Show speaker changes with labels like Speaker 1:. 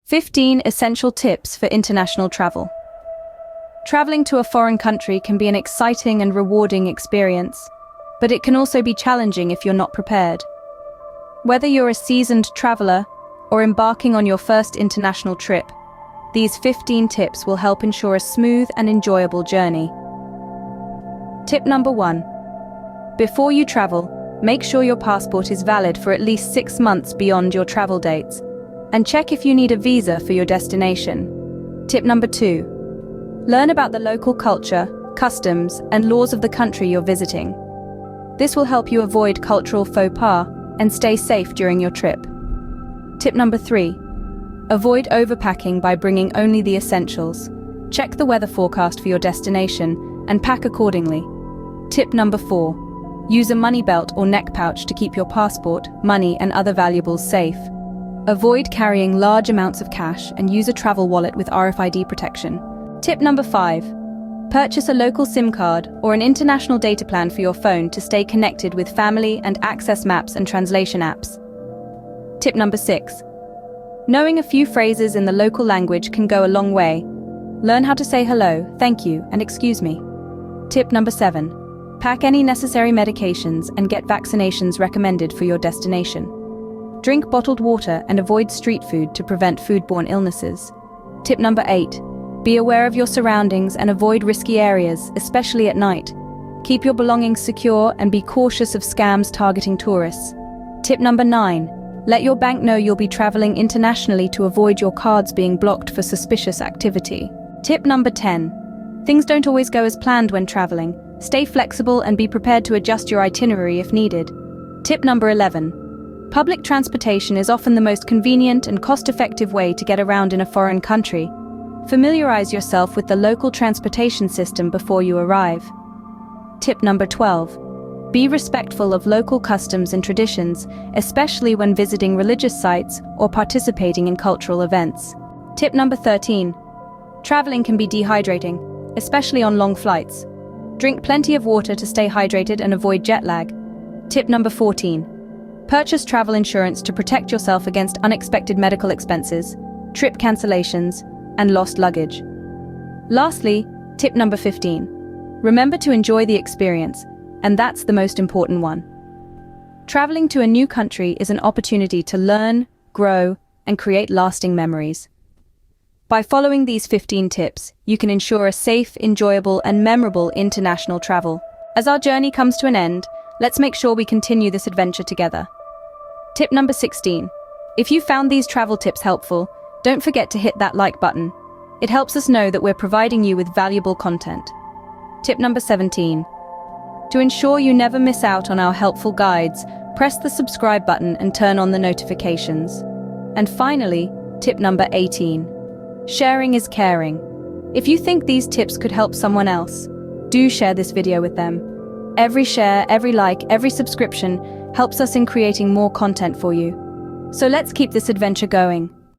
Speaker 1: 15 Essential Tips for International Travel. Traveling to a foreign country can be an exciting and rewarding experience, but it can also be challenging if you're not prepared. Whether you're a seasoned traveler or embarking on your first international trip, these 15 tips will help ensure a smooth and enjoyable journey. Tip number 1. Before you travel, make sure your passport is valid for at least 6 months beyond your travel dates, and check if you need a visa for your destination. Tip number 2. Learn about the local culture, customs, and laws of the country you're visiting. This will help you avoid cultural faux pas and stay safe during your trip. Tip number 3. Avoid overpacking by bringing only the essentials. Check the weather forecast for your destination and pack accordingly. Tip number 4. Use a money belt or neck pouch to keep your passport, money, and other valuables safe. Avoid carrying large amounts of cash and use a travel wallet with RFID protection. Tip number 5. Purchase a local SIM card or an international data plan for your phone to stay connected with family and access maps and translation apps. Tip number 6. Knowing a few phrases in the local language can go a long way. Learn how to say hello, thank you, and excuse me. Tip number 7. Pack any necessary medications and get vaccinations recommended for your destination. Drink bottled water and avoid street food to prevent foodborne illnesses. Tip number 8. Be aware of your surroundings and avoid risky areas, especially at night. Keep your belongings secure and be cautious of scams targeting tourists. Tip number 9. Let your bank know you'll be traveling internationally to avoid your cards being blocked for suspicious activity. Tip number 10. Things don't always go as planned when traveling. Stay flexible and be prepared to adjust your itinerary if needed. Tip number 11. Public transportation is often the most convenient and cost-effective way to get around in a foreign country. Familiarize yourself with the local transportation system before you arrive. Tip number 12. Be respectful of local customs and traditions, especially when visiting religious sites or participating in cultural events. Tip number 13. Traveling can be dehydrating, especially on long flights. Drink plenty of water to stay hydrated and avoid jet lag. Tip number 14. Purchase travel insurance to protect yourself against unexpected medical expenses, trip cancellations, and lost luggage. Lastly, tip number 15. Remember to enjoy the experience, and that's the most important one. Traveling to a new country is an opportunity to learn, grow, and create lasting memories. By following these 15 tips, you can ensure a safe, enjoyable, and memorable international travel. As our journey comes to an end, let's make sure we continue this adventure together. Tip number 16. If you found these travel tips helpful, don't forget to hit that like button. It helps us know that we're providing you with valuable content. Tip number 17. To ensure you never miss out on our helpful guides, press the subscribe button and turn on the notifications. And finally, tip number 18. Sharing is caring. If you think these tips could help someone else, do share this video with them. Every share, every like, every subscription helps us in creating more content for you. So let's keep this adventure going.